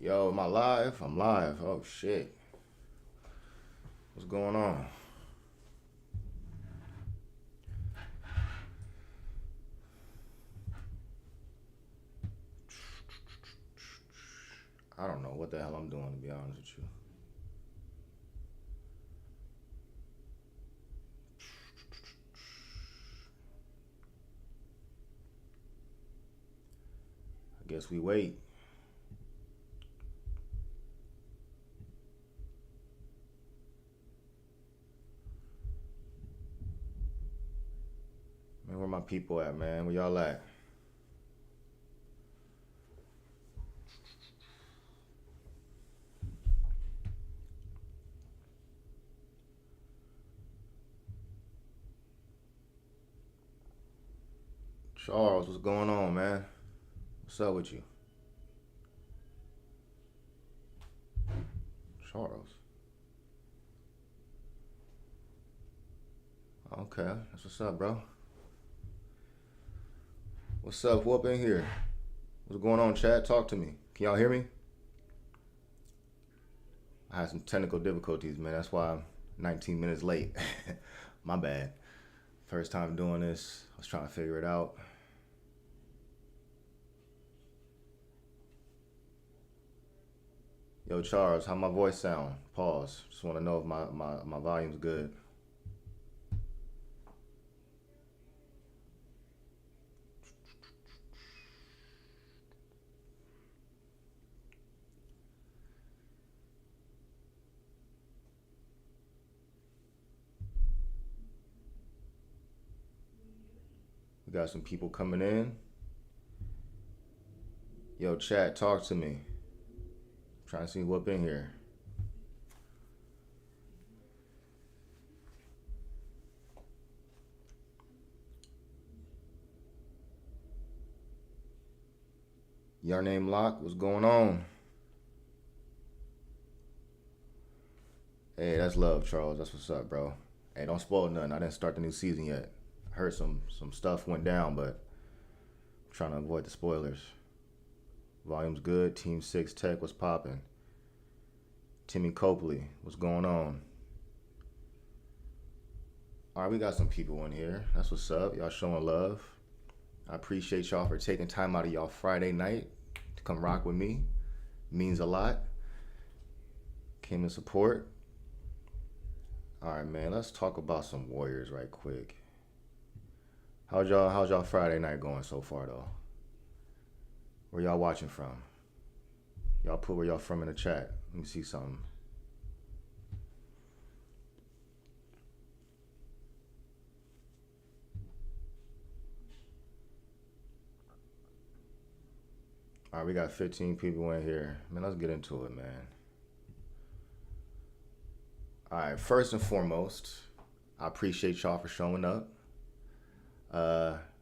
Yo, am I live? I'm live. Oh shit. What's going on? I don't know what the hell I'm doing to be honest with you. I guess we wait. Man, where my people at, man? Where y'all at? Charles, what's going on, man? What's up with you? Charles. Okay, that's what's up, bro. What's up? Who up in here? What's going on, Chad? Talk to me. Can y'all hear me? I had some technical difficulties, man. That's why I'm 19 minutes late. My bad. First time doing this. I was trying to figure it out. Yo, Charles, how my voice sound? Pause. Just want to know if my volume's good. We got some people coming in. Yo, chat, talk to me. Trying to see who up in here. Your name Lock, what's going on? Hey, that's love, Charles. That's what's up, bro. Hey, don't spoil nothing. I didn't start the new season yet. I heard some stuff went down, but I'm trying to avoid the spoilers. Volume's good. Team 6 Tech, what's popping? Timmy Copley, what's going on? All right, we got some people in here. That's what's up. Y'all showing love. I appreciate y'all for taking time out of y'all Friday night to come rock with me. Means a lot. Came in support. All right, man. Let's talk about some Warriors right quick. How's y'all Friday night going so far though? Where y'all watching from? Y'all put where y'all from in the chat. Let me see something. All right, we got 15 people in here. Man, let's get into it, man. All right, first and foremost, I appreciate y'all for showing up.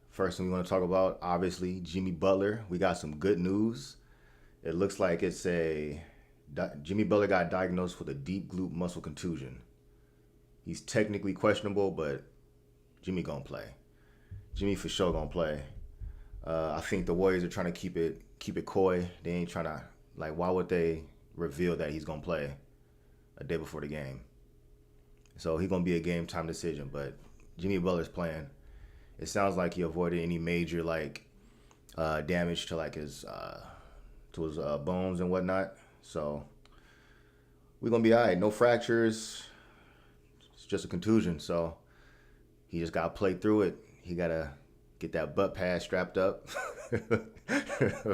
First thing we want to talk about, obviously, Jimmy Butler. We got some good news. It looks like Jimmy Butler got diagnosed with a deep glute muscle contusion. He's technically questionable, but Jimmy gonna play. Jimmy for sure gonna play. I think the Warriors are trying to keep it coy. They ain't trying to, like, why would they reveal that he's gonna play a day before the game? So he's gonna be a game time decision. But Jimmy Butler's playing. It sounds like he avoided any major damage to his bones and whatnot. So we're gonna be all right. No fractures. It's just a contusion. So he just gotta play through it. He gotta get that butt pad strapped up.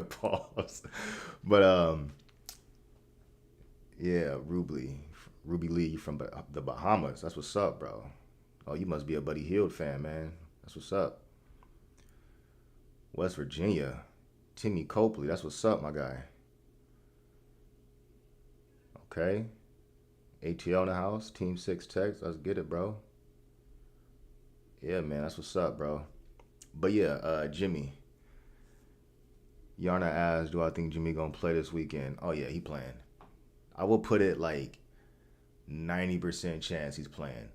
Pause. But yeah, Ruby Lee from the Bahamas. That's what's up, bro. Oh, you must be a Buddy Hield fan, man. That's what's up. West Virginia. Timmy Copley. That's what's up, my guy. Okay. ATL in the house. Team 6 Tech. Let's get it, bro. Yeah, man. That's what's up, bro. But yeah, Jimmy. Yarna asked, do I think Jimmy gonna play this weekend? Oh yeah, he playing. I will put it like 90% chance he's playing.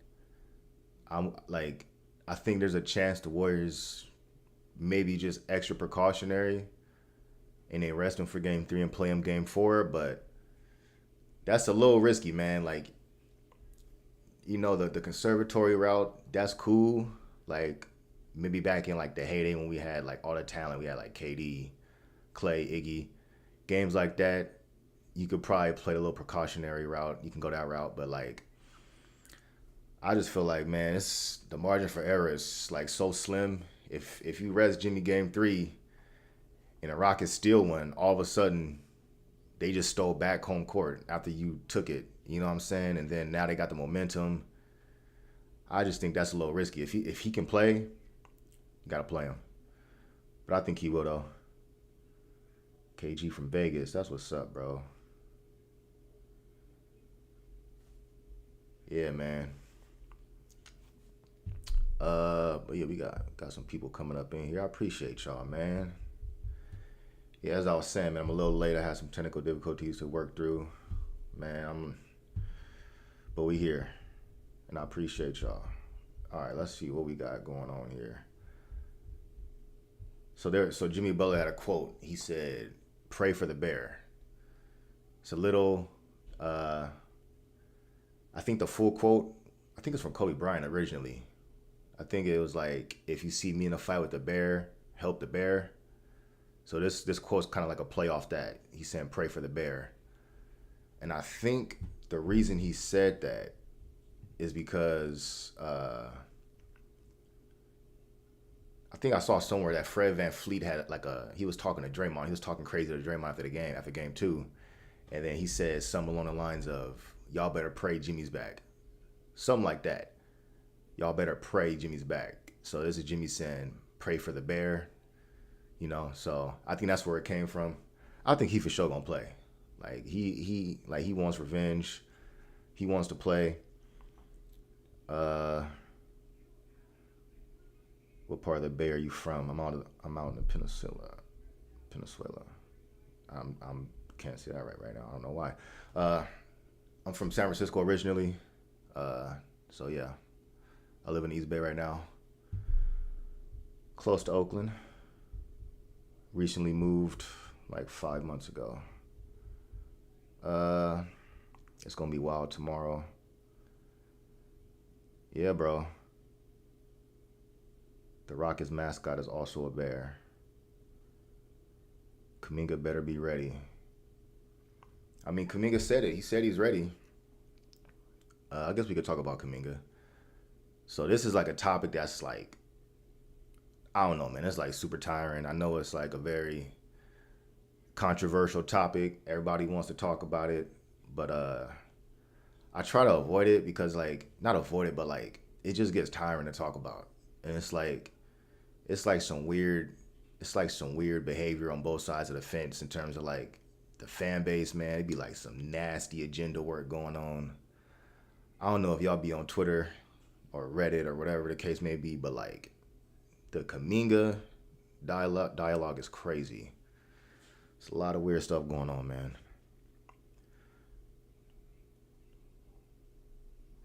I think there's a chance the Warriors maybe just extra precautionary and then rest him for game 3 and play him game 4. But that's a little risky, man. Like, the conservatory route, that's cool. Like, maybe back in like the heyday when we had like all the talent, we had like KD, Clay, Iggy, games like that. You could probably play a little precautionary route. You can go that route, but like, I just feel like, man, the margin for error is like so slim. If you rest Jimmy game 3 and the Rockets steal one, all of a sudden they just stole back home court after you took it. You know what I'm saying? And then now they got the momentum. I just think that's a little risky. If he can play, you gotta play him. But I think he will though. KG from Vegas, that's what's up, bro. Yeah, man. But yeah, we got some people coming up in here. I appreciate y'all, man. Yeah, as I was saying, man, I'm a little late. I had some technical difficulties to work through, man. But we here, and I appreciate y'all. All right, let's see what we got going on here. So Jimmy Butler had a quote. He said, "Pray for the bear." It's a little. I think the full quote. I think it's from Kobe Bryant originally. I think it was like, "If you see me in a fight with the bear, help the bear." So this quote's kind of like a play off that. He's saying, "Pray for the bear," and I think the reason he said that is because I think I saw somewhere that Fred VanVleet had he was talking to Draymond. He was talking crazy to Draymond after game 2, and then he said something along the lines of, "Y'all better pray Jimmy's back," something like that. Y'all better pray Jimmy's back. So this is Jimmy saying, "Pray for the bear." So I think that's where it came from. I think he for sure gonna play. Like he wants revenge. He wants to play. What part of the Bay are you from? I'm out in the Peninsula. I'm can't say that right now. I don't know why. I'm from San Francisco originally. So yeah, I live in the East Bay right now. Close to Oakland. Recently moved like 5 months ago. It's gonna be wild tomorrow. Yeah, bro. The Rockets mascot is also a bear. Kaminga better be ready. I mean, Kaminga said it. He said he's ready. I guess we could talk about Kaminga. So this is like a topic that's like, I don't know, man. It's like super tiring. I know it's like a very controversial topic. Everybody wants to talk about it, but I try to avoid it because not avoid it, but it just gets tiring to talk about. And it's like some weird behavior on both sides of the fence in terms of like the fan base, man. It'd be like some nasty agenda work going on. I don't know if y'all be on Twitter or Reddit or whatever the case may be, but like the Kaminga dialogue is crazy. It's a lot of weird stuff going on, man.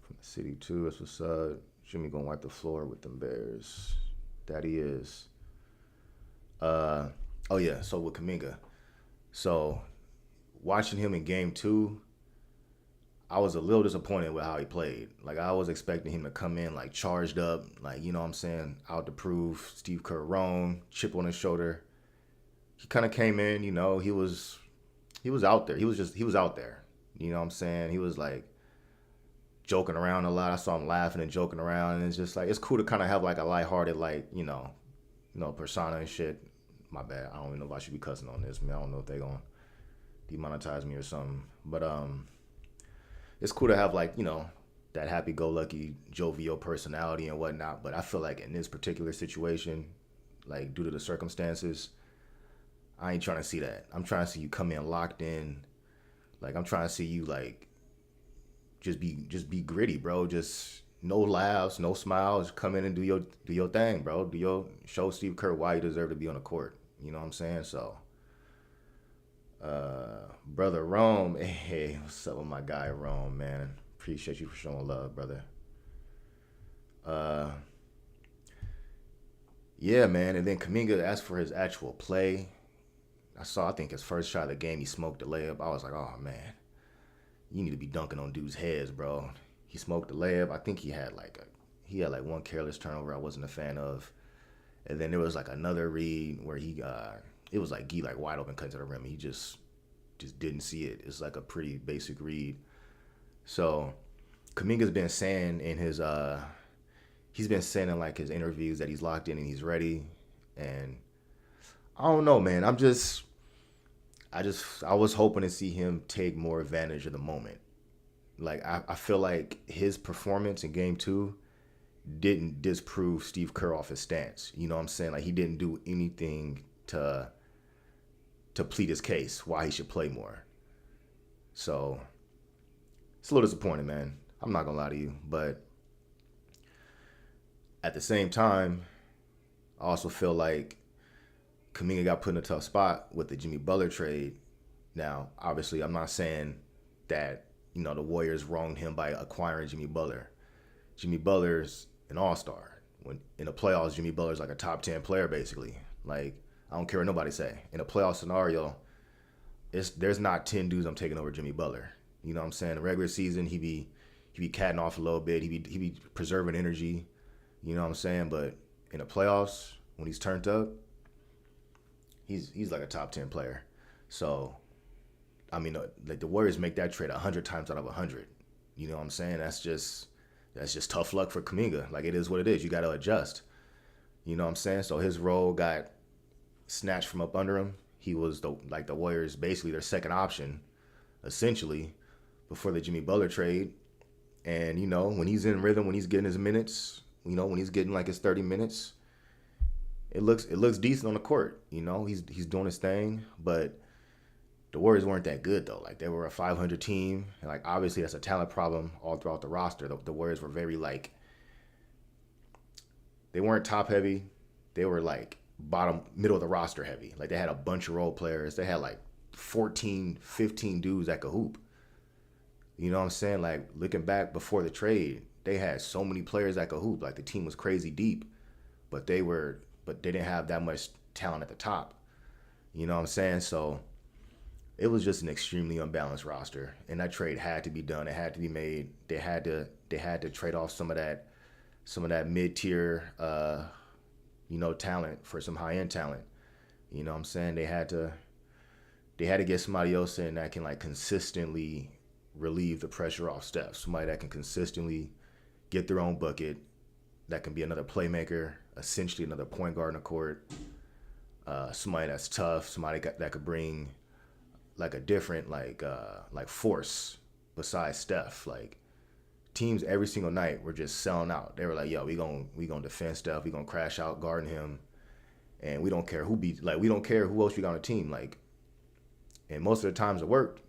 From the city too, that's what's up. Jimmy gonna wipe the floor with them Bears. That he is. Oh yeah, so with Kaminga. So watching him in game 2, I was a little disappointed with how he played. Like I was expecting him to come in like charged up, like, you know what I'm saying, out to prove Steve Kerr wrong, chip on his shoulder. He kind of came in, he was out there. He was out there. You know what I'm saying? He was like joking around a lot. I saw him laughing and joking around, and it's just like, it's cool to kind of have like a lighthearted persona and shit. My bad. I don't even know if I should be cussing on this, man. I don't know if they're gonna demonetize me or something. But it's cool to have that happy-go-lucky, jovial personality and whatnot. But I feel like in this particular situation, like due to the circumstances, I ain't trying to see that. I'm trying to see you come in locked in. Like I'm trying to see you just be gritty, bro. Just no laughs, no smiles. Come in and do your thing, bro. Show Steve Kerr why you deserve to be on the court. You know what I'm saying? So, brother Rome, hey, what's up with my guy Rome, man? Appreciate you for showing love, brother. Yeah, man. And then Kaminga asked for his actual play. I think his first shot of the game, he smoked the layup. I was like, oh man, you need to be dunking on dudes' heads, bro. He smoked the layup. I think he had like one careless turnover I wasn't a fan of. And then there was like another read where it was like Gee like wide open cut to the rim. He just didn't see it. It's like a pretty basic read. So Kaminga's been saying he's been saying in like his interviews that he's locked in and he's ready. And I don't know, man. I was hoping to see him take more advantage of the moment. Like I feel like his performance in game two didn't disprove Steve Kerr off his stance. You know what I'm saying? Like he didn't do anything to plead his case why he should play more. So it's a little disappointing, man. I'm not gonna lie to you, but at the same time, I also feel like Kaminga got put in a tough spot with the Jimmy Butler trade. Now, obviously, I'm not saying that the Warriors wronged him by acquiring Jimmy Butler. Jimmy Butler's an all-star. When in the playoffs, Jimmy Butler's like a top 10 player, basically. Like, I don't care what nobody say. In a playoff scenario, there's not 10 dudes I'm taking over Jimmy Butler. You know what I'm saying? The regular season, he be catting off a little bit. He be preserving energy. You know what I'm saying? But in the playoffs, when he's turned up, he's like a top 10 player. So, I mean, like the Warriors make that trade 100 times out of 100. You know what I'm saying? That's just tough luck for Kaminga. Like, it is what it is. You got to adjust. You know what I'm saying? So his role got snatched from up under him. He was the Warriors, basically their second option, essentially, before the Jimmy Butler trade. And when he's in rhythm, when he's getting his minutes, when he's getting like his 30 minutes, it looks decent on the court. He's doing his thing, but the Warriors weren't that good though. Like, they were a 500 team, and like obviously that's a talent problem all throughout the roster. The Warriors were very like, they weren't top heavy, they were like middle of the roster heavy. Like, they had a bunch of role players. They had like 14, 15 dudes that could hoop. You know what I'm saying? Like, looking back before the trade, they had so many players that could hoop. Like, the team was crazy deep, but they didn't have that much talent at the top. You know what I'm saying? So it was just an extremely unbalanced roster, and that trade had to be done. It had to be made. They had to trade off some of that mid-tier talent for some high-end talent. You know what I'm saying? They had to get somebody else in that can like consistently relieve the pressure off Steph. Somebody that can consistently get their own bucket, that can be another playmaker, essentially another point guard in the court. Somebody that's tough, somebody that could bring like a different like force besides Steph. Like, teams every single night were just selling out. They were like, yo, we gonna defend Steph, we gonna crash out guarding him, and we don't care we don't care who else you got on the team. Like, and most of the times it worked.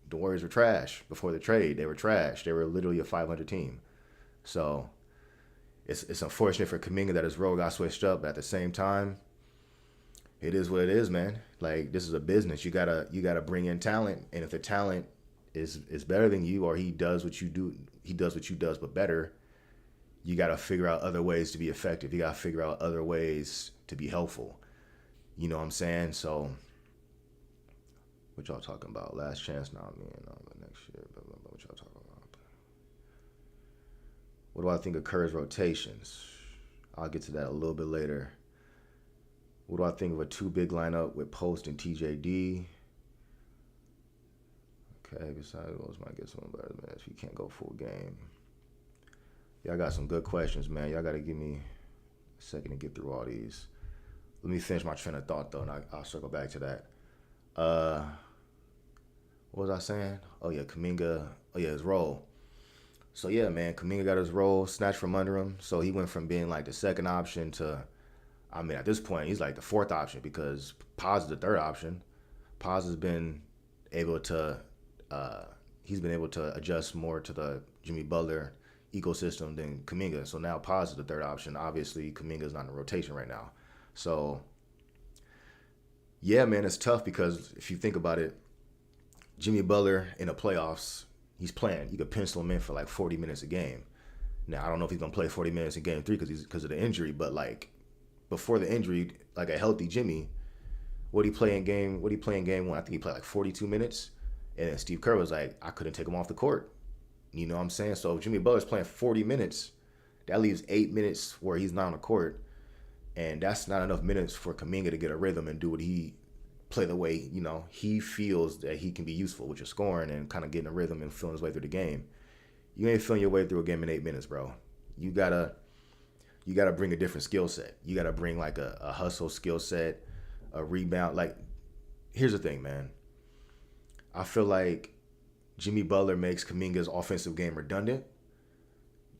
The Warriors were trash before the trade. They were trash. They were literally a 500 team. So it's unfortunate for Kaminga that his role got switched up. But at the same time, it is what it is, man. Like, this is a business. You gotta bring in talent, and if the talent is better than you, or he does what you does but better, you gotta figure out other ways to be effective. You gotta figure out other ways to be helpful. You know what I'm saying? So, what y'all talking about? Last chance now, man. The next year, blah, blah, blah. What y'all talking about? What do I think of Kerr's rotations? I'll get to that a little bit later. What do I think of a two big lineup with Post and TJD? Okay, besides those, might get someone better than if you can't go full game. Y'all got some good questions, man. Y'all got to give me a second to get through all these. Let me finish my train of thought, though, and I'll circle back to that. What was I saying? Oh, yeah, Kaminga. Oh, yeah, his role. So, yeah, man, Kaminga got his role snatched from under him. So he went from being like the second option to, I mean, at this point, he's like the fourth option because Paz is the third option. Paz has been able to, adjust more to the Jimmy Butler ecosystem than Kaminga. So now Paz is the third option. Obviously, Kaminga's not in the rotation right now. So, yeah, man, it's tough because if you think about it, Jimmy Butler in the playoffs, he's playing. You could pencil him in for like 40 minutes a game. Now, I don't know if he's going to play 40 minutes in game 3 because of the injury, but like before the injury, like a healthy Jimmy What he play in game? What he play in game one? I think he played like 42 minutes, and then Steve Kerr was like, I couldn't take him off the court. You know what I'm saying? So if Jimmy Butler's playing 40 minutes, that leaves 8 minutes where he's not on the court, and that's not enough minutes for Kaminga to get a rhythm and do what he play the way he feels that he can be useful, which is scoring and kind of getting a rhythm and feeling his way through the game. You ain't feeling your way through a game in 8 minutes, bro. You gotta bring a different skill set. You gotta bring like a hustle skill set, a rebound. Like, here's the thing, man. I feel like Jimmy Butler makes Kaminga's offensive game redundant.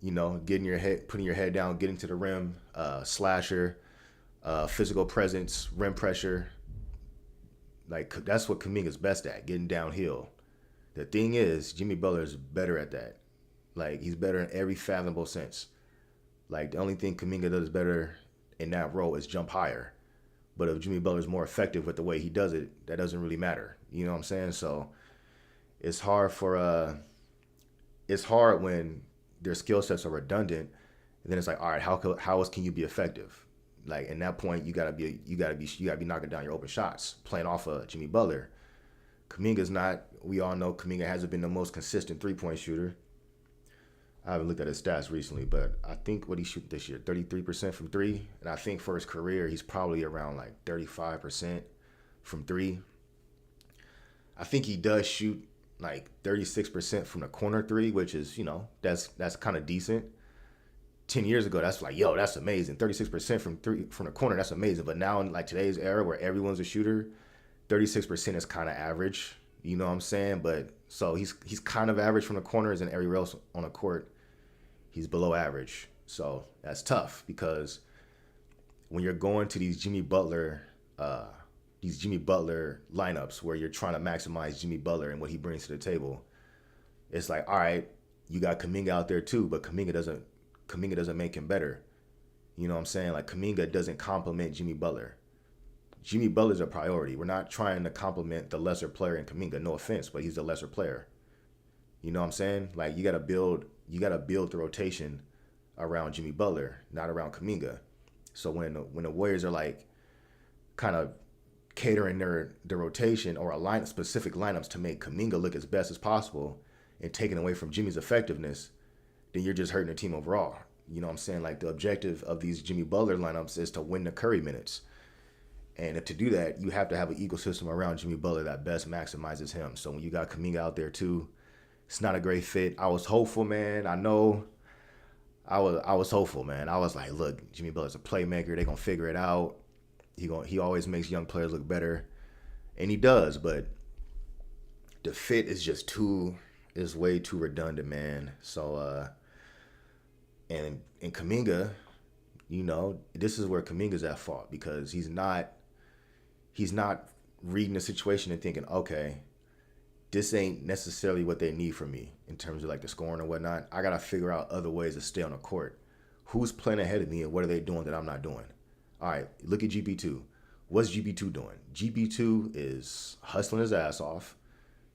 Getting your head, putting your head down, getting to the rim, slasher, physical presence, rim pressure. Like, that's what Kaminga's best at, getting downhill. The thing is, Jimmy Butler is better at that. Like, he's better in every fathomable sense. Like, the only thing Kaminga does better in that role is jump higher. But if Jimmy Butler's more effective with the way he does it, that doesn't really matter. You know what I'm saying? So it's hard when their skill sets are redundant. And then it's like, all right, how else can you be effective? Like, in that point, you gotta be knocking down your open shots, playing off of Jimmy Butler. Kaminga's not. We all know Kaminga hasn't been the most consistent 3-point shooter. I haven't looked at his stats recently, but I think what he shoot this year, 33% from three, and I think for his career he's probably around like 35% from three. I think he does shoot like 36% from the corner three, which is that's kind of decent. 10 years ago, that's like, yo, that's amazing. 36% from the corner, that's amazing. But now in like today's era where everyone's a shooter, 36% is kind of average. You know what I'm saying? But so he's kind of average from the corners, and everywhere else on the court, he's below average. So that's tough because when you're going to these Jimmy Butler lineups where you're trying to maximize Jimmy Butler and what he brings to the table, it's like, all right, you got Kaminga out there too, but Kaminga doesn't make him better. You know what I'm saying? Like, Kaminga doesn't complement Jimmy Butler. Jimmy Butler's a priority. We're not trying to compliment the lesser player in Kaminga. No offense, but he's the lesser player. You know what I'm saying? Like, you gotta build the rotation around Jimmy Butler, not around Kaminga. So when the Warriors are like kind of catering their rotation or specific lineups to make Kaminga look as best as possible and taking away from Jimmy's effectiveness, then you're just hurting the team overall. You know what I'm saying? Like, the objective of these Jimmy Butler lineups is to win the Curry minutes. And if to do that, you have to have an ecosystem around Jimmy Butler that best maximizes him. So when you got Kaminga out there too, it's not a great fit. I was hopeful, man. I know I was hopeful, man. I was like, look, Jimmy Butler's a playmaker. They're gonna figure it out. He always makes young players look better. And he does, but the fit is way too redundant, man. So and Kaminga, this is where Kaminga's at fault, because he's not reading the situation and thinking, okay, this ain't necessarily what they need from me in terms of like the scoring and whatnot. I gotta figure out other ways to stay on the court. Who's playing ahead of me and what are they doing that I'm not doing? All right, look at GB2. What's GB2 doing? GB2 is hustling his ass off.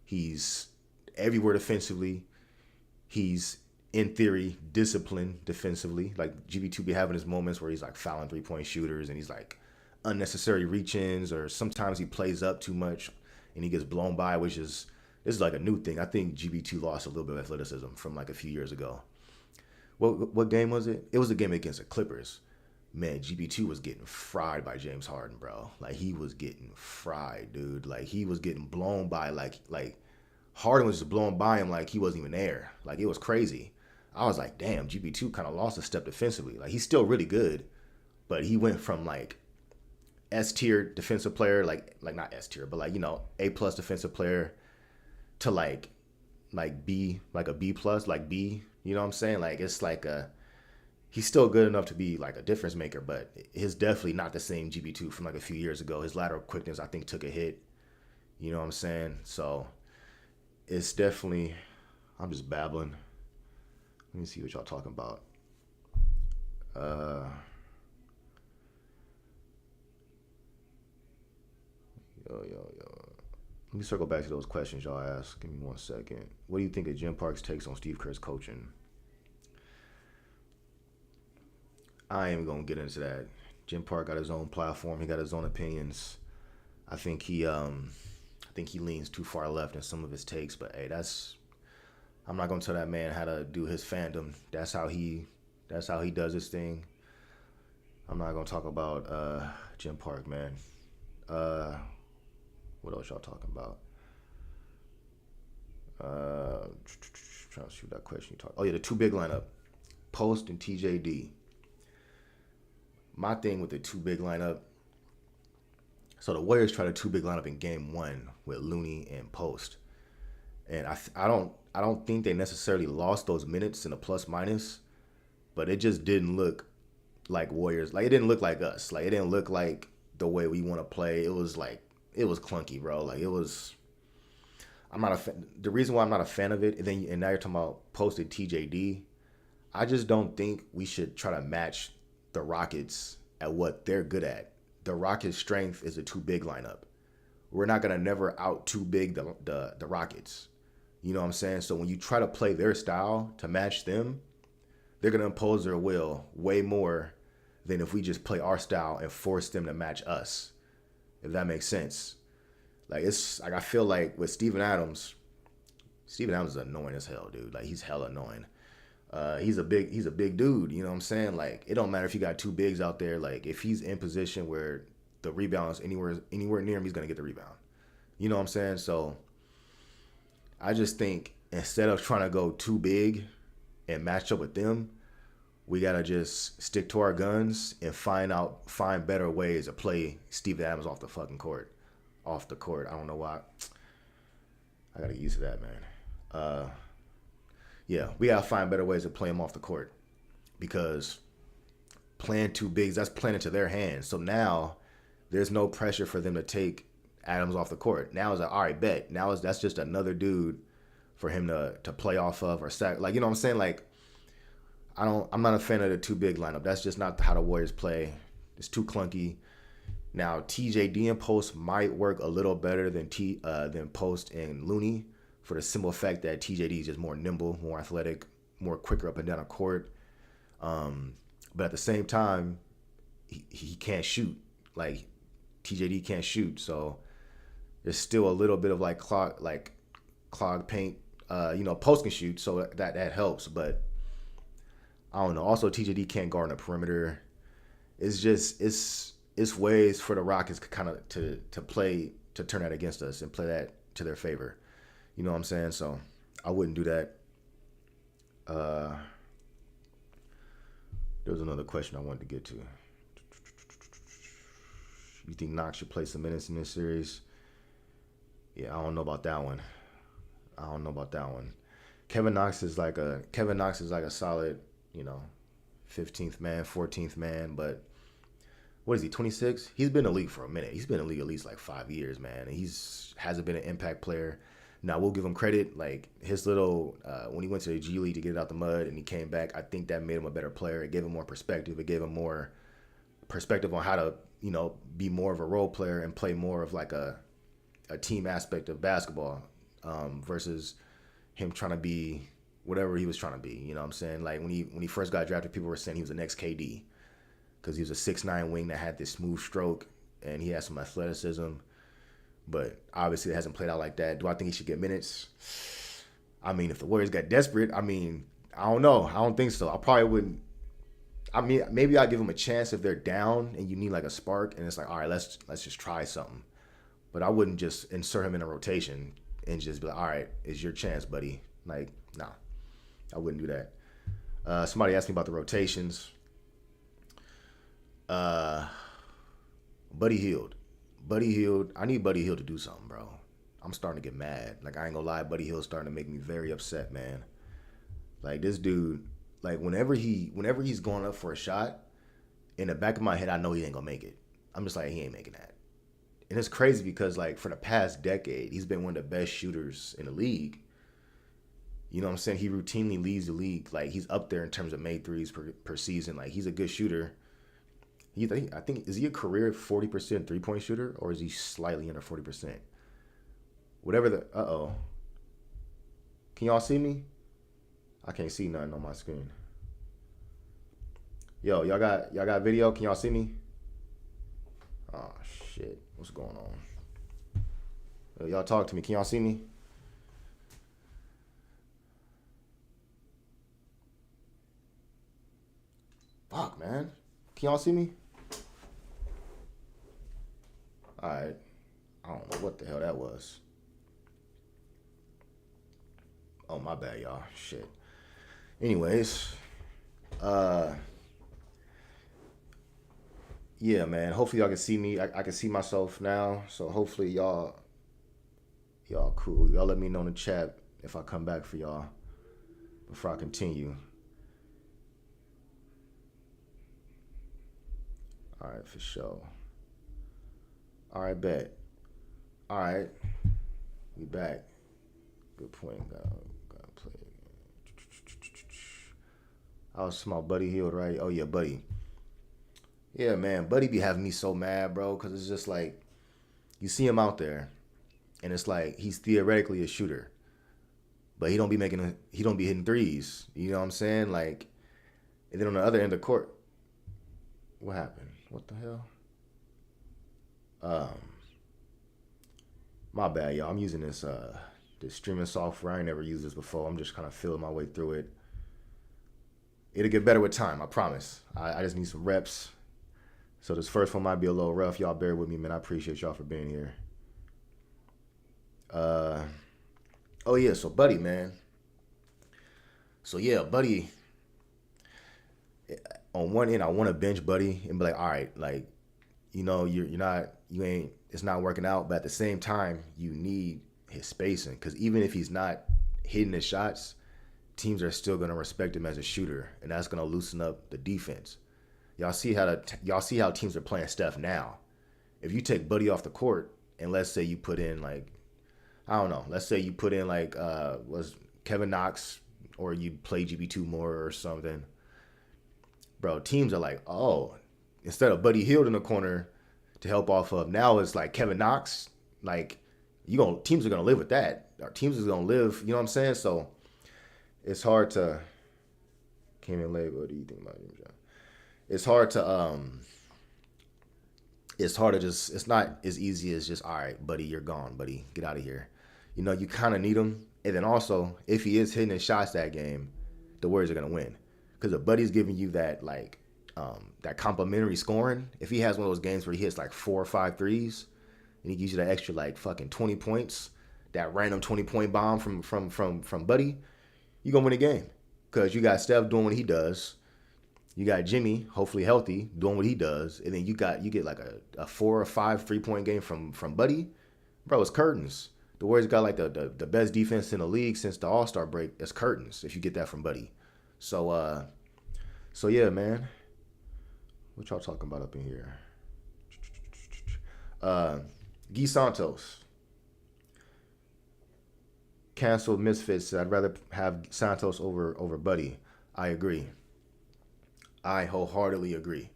He's everywhere defensively. He's, in theory, disciplined defensively. Like, GB2 be having his moments where he's like fouling 3-point shooters and he's like unnecessary reach-ins, or sometimes he plays up too much and he gets blown by, this is like a new thing. I think GB2 lost a little bit of athleticism from like a few years ago. What game was it? It was a game against the Clippers. Man, GB2 was getting fried by James Harden, bro. Like, he was getting fried, dude. Like, he was getting blown by, like Harden was just blowing by him like he wasn't even there. Like, it was crazy. I was like, damn, GB2 kind of lost a step defensively. Like, he's still really good, but he went from like S-tier defensive player, like not S-tier, but like, A+ defensive player to like B, like a B+, like B, you know what I'm saying? Like, it's like he's still good enough to be like a difference maker, but he's definitely not the same GB2 from like a few years ago. His lateral quickness, I think, took a hit. You know what I'm saying? So it's definitely, I'm just babbling. Let me see what y'all talking about. Yo. Let me circle back to those questions y'all asked. Give me 1 second. What do you think of Jim Parks' takes on Steve Kerr's coaching? I ain't even gonna get into that. Jim Park got his own platform. He got his own opinions. I think he leans too far left in some of his takes. But hey, I'm not gonna tell that man how to do his fandom. That's how he does his thing. I'm not gonna talk about Jim Park, man. Uh, what else y'all talking about? Trying to shoot that question you talk. Oh yeah, the two big lineup, Post and TJD. My thing with the two big lineup. So the Warriors tried a two big lineup in Game 1 with Looney and Post, and I don't think they necessarily lost those minutes in a plus minus, but it just didn't look like Warriors. Like it didn't look like us. Like it didn't look like the way we want to play. It was clunky, bro. Like it was. I'm not a fan. The reason why I'm not a fan of it, and now you're talking about posted TJD. I just don't think we should try to match the Rockets at what they're good at. The Rockets' strength is a too big lineup. We're not gonna never out too big the Rockets. You know what I'm saying? So when you try to play their style to match them, they're gonna impose their will way more than if we just play our style and force them to match us. If that makes sense. Like it's like I feel like with Steven Adams is annoying as hell, dude. Like he's hella annoying. He's a big dude. You know what I'm saying? Like it don't matter if you got two bigs out there. Like if he's in position where the rebound is anywhere near him, he's gonna get the rebound. You know what I'm saying? So I just think instead of trying to go too big and match up with them, we gotta just stick to our guns and find better ways to play Steven Adams off the fucking court. Off the court. I don't know why. I gotta get used to that, man. Yeah, we gotta find better ways to play him off the court because playing two bigs, that's playing into their hands. So now there's no pressure for them to take Adams off the court. Now it's like, all right, bet. Now that's just another dude for him to play off of or sack. Like, you know what I'm saying? Like, I'm not a fan of the two big lineup. That's just not how the Warriors play. It's too clunky. Now TJD and Post might work a little better than Post and Looney for the simple fact that TJD is just more nimble, more athletic, more quicker up and down a court. But at the same time, he can't shoot. Like TJD can't shoot, so there's still a little bit of like clog paint. Post can shoot, so that helps. But I don't know. Also, TJD can't guard on the perimeter. It's ways for the Rockets kind of to play to turn that against us and play that to their favor. You know what I'm saying? So I wouldn't do that. There was another question I wanted to get to. You think Knox should play some minutes in this series? Yeah, I don't know about that one. Kevin Knox is like a solid, 15th man, 14th man, but what is he, 26? He's been in the league for a minute. He's been in the league at least like 5 years, man. And hasn't been an impact player. Now, we'll give him credit. Like, his little, when he went to the G League to get it out the mud and he came back, I think that made him a better player. It gave him more perspective. It gave him more perspective on how to, be more of a role player and play more of like a team aspect of basketball versus him trying to be whatever he was trying to be. You know what I'm saying? Like, when he first got drafted, people were saying he was the next KD because he was a 6'9" wing that had this smooth stroke and he had some athleticism. But obviously it hasn't played out like that. Do I think he should get minutes? I mean, if the Warriors got desperate, I don't know. I don't think so. I probably wouldn't. I mean, maybe I'll give them a chance if they're down and you need like a spark and it's like, all right, let's just try something. But I wouldn't just insert him in a rotation and just be like, all right, it's your chance, buddy. Like, nah, I wouldn't do that. Somebody asked me about the rotations. Buddy Hield. I need Buddy Hield to do something, bro. I'm starting to get mad. Like, I ain't gonna lie, Buddy Hield's starting to make me very upset, man. Like, this dude, like, whenever he's going up for a shot, in the back of my head, I know he ain't gonna make it. I'm just like, he ain't making that. And it's crazy because, like, for the past decade, he's been one of the best shooters in the league. You know what I'm saying? He routinely leads the league. Like, he's up there in terms of made threes per season. Like, he's a good shooter. I think, is he a career 40% three-point shooter, or is he slightly under 40%? Whatever the, Can y'all see me? I can't see nothing on my screen. Yo, y'all got video? Can y'all see me? Oh, shit. What's going on? Y'all talk to me. Can y'all see me? Fuck, man. Can y'all see me? All right. I don't know what the hell that was. Oh, my bad, y'all. Shit. Anyways, uh, yeah, man. Hopefully y'all can see me. I can see myself now. So hopefully y'all cool. Y'all let me know in the chat if I come back for y'all before I continue. All right, for sure. All right, bet. All right, we back. Good point. Gotta play. I was my buddy healed, right? Oh yeah, buddy. Yeah, man, buddy be having me so mad, bro, because it's just like you see him out there, and it's like he's theoretically a shooter, but he don't be hitting threes. You know what I'm saying? Like, and then on the other end of the court, what happened? What the hell? Um, my bad, y'all. I'm using this streaming software. I ain't never used this before. I'm just kind of feeling my way through it. It'll get better with time, I promise. I just need some reps. So this first one might be a little rough. Y'all bear with me, man. I appreciate y'all for being here. Uh, oh yeah, so Buddy, man. So yeah, Buddy. On one end, I want to bench Buddy and be like, all right, like, you're not, you ain't, it's not working out. But at the same time, you need his spacing because even if he's not hitting his shots, teams are still gonna respect him as a shooter, and that's gonna loosen up the defense. Y'all see how teams are playing Steph now. If you take Buddy off the court and let's say you put in like I don't know, let's say you put in like was Kevin Knox or you play GB2 more or something, bro. Teams are like, oh, instead of Buddy Hield in the corner to help off of, now it's like Kevin Knox. Like teams are gonna live with that. Our teams is gonna live. You know what I'm saying? So it's hard to came in late. What do you think about him, John? It's hard to just it's not as easy as just all right, buddy, you're gone, buddy, get out of here. You kind of need him, and then also if he is hitting his shots that game, the Warriors are gonna win because if Buddy's giving you that like that complimentary scoring. If he has one of those games where he hits like 4 or 5 threes, and he gives you that extra like fucking 20 points, that random 20-point bomb from Buddy, you gonna win the game because you got Steph doing what he does. You got Jimmy, hopefully healthy, doing what he does, and then you get like a 4 or 5 3-point game from Buddy. Bro, it's curtains. The Warriors got like the best defense in the league since the All-Star break. It's curtains if you get that from Buddy. So yeah, man. What y'all talking about up in here? G Santos. Canceled Misfits. I'd rather have Santos over Buddy. I agree. I wholeheartedly agree.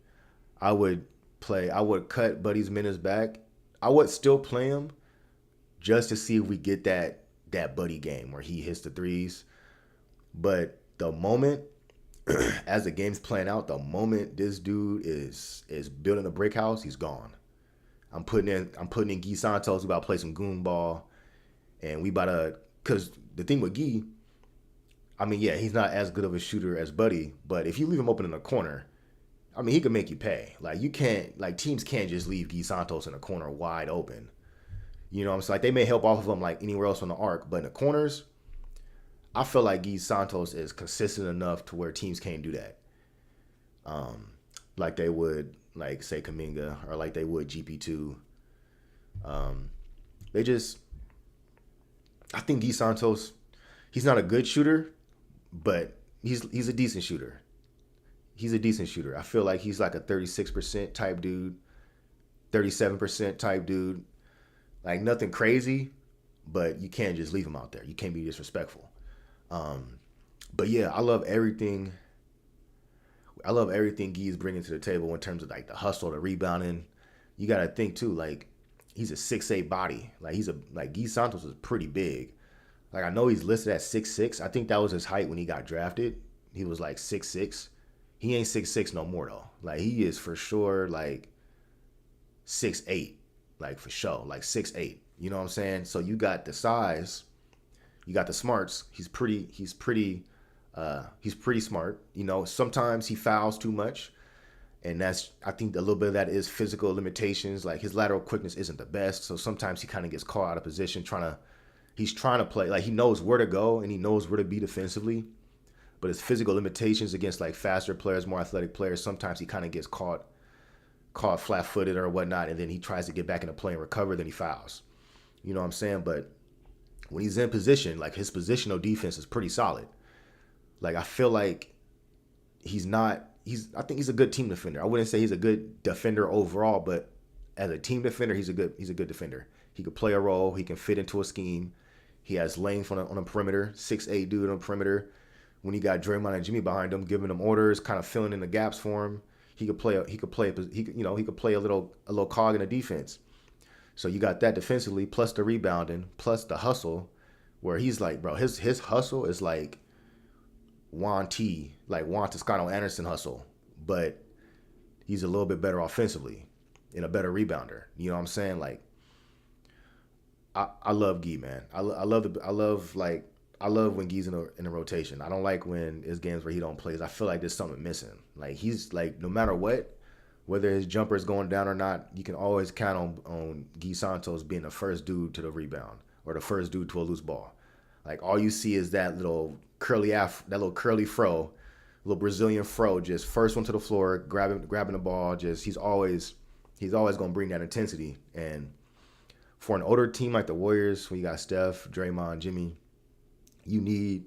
I would cut Buddy's minutes back. I would still play him just to see if we get that Buddy game where he hits the threes. But the moment, as the game's playing out, the moment this dude is building a brick house, he's gone. I'm putting in G Santos. We about to play some goon ball, and we about to, because the thing with G, I mean, yeah, he's not as good of a shooter as Buddy, but if you leave him open in the corner, I mean, he can make you pay. Like, you can't, like, teams can't just leave G Santos in the corner wide open. You know what I'm saying? Like, they may help off of him, like, anywhere else on the arc, but in the corners, I feel like G Santos is consistent enough to where teams can't do that. Like they would, like, say, Kaminga, or like they would GP2. They just, I think G Santos, he's not a good shooter, but he's a decent shooter. He's a decent shooter. I feel like he's like a 36% type dude, 37% type dude. Like nothing crazy, but you can't just leave him out there. You can't be disrespectful. But yeah, I love everything. I love everything G's bringing to the table in terms of like the hustle, the rebounding. You got to think too, like he's a 6'8" body. Like G Santos is pretty big. Like I know he's listed at 6'6". I think that was his height when he got drafted. He was like 6'6". He ain't 6'6" no more though. Like he is for sure like 6'8". like for sure, like 6'8". You know what I'm saying? So you got the size, you got the smarts. He's pretty smart. You know, sometimes he fouls too much, and that's I think a little bit of that is physical limitations. Like his lateral quickness isn't the best, so sometimes he kind of gets caught out of position he's trying to play like he knows where to go and he knows where to be defensively, but his physical limitations against like faster players, more athletic players, sometimes he kind of gets caught flat-footed or whatnot, and then he tries to get back into play and recover, then he fouls. You know what I'm saying? But when he's in position, like his positional defense is pretty solid. Like I feel like he's not I think he's a good team defender. I wouldn't say he's a good defender overall, but as a team defender, he's a good defender. He could play a role, he can fit into a scheme. He has length on a perimeter, 6'8" dude on a perimeter. When he got Draymond and Jimmy behind him, giving him orders, kind of filling in the gaps for him, he could play a little cog in the defense. So you got that defensively, plus the rebounding, plus the hustle, where he's like, bro, his hustle is like Juan Toscano Anderson hustle, but he's a little bit better offensively and a better rebounder. You know what I'm saying? Like, I love Gee, man. I love when Gee's in a rotation. I don't like when it's games where he don't play. I feel like there's something missing. Like he's like no matter what, whether his jumper is going down or not, you can always count on G Santos being the first dude to the rebound or the first dude to a loose ball. Like all you see is that little curly fro, little Brazilian fro, just first one to the floor, grabbing the ball. Just he's always gonna bring that intensity. And for an older team like the Warriors, when you got Steph, Draymond, Jimmy, you need